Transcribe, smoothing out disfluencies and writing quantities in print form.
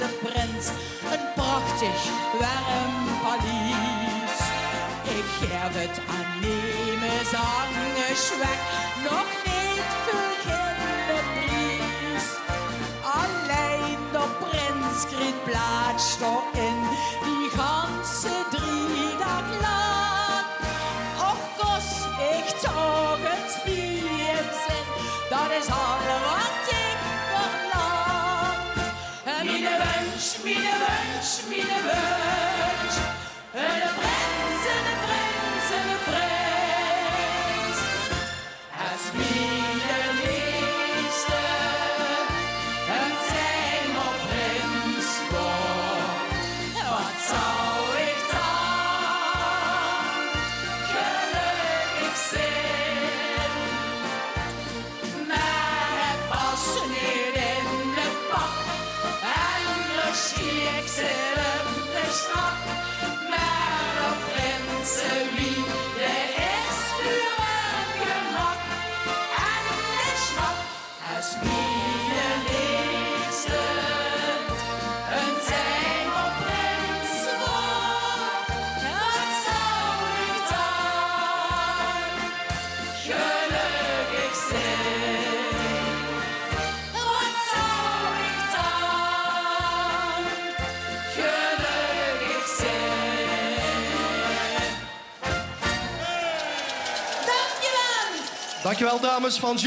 de prins een prachtig warm paleis. Ik geef het aan nemen zangen zwak, nog niet veel kinderprijs. Alleen de prins kreeg plaats in die ganse 3 dagen lang. Och kos, ik toch het spierzin, dat is al wat ik verlang. Meine wens, meine wens, meine wens, de prins, de prins, de prins. Als meine liefste, een zijner prins wordt, wat zou ik dan gelukkig zijn? Maar het was niet in de pak, en de schiek zit op de strak. Maar de prinsen wie, de is voor een gemak. En de schnap, als mijn liefste, een zijner prins wordt, wat zou ik dan gelukkig zijn? Wat zou ik dan gelukkig zijn? Dankjewel! Dankjewel, dames van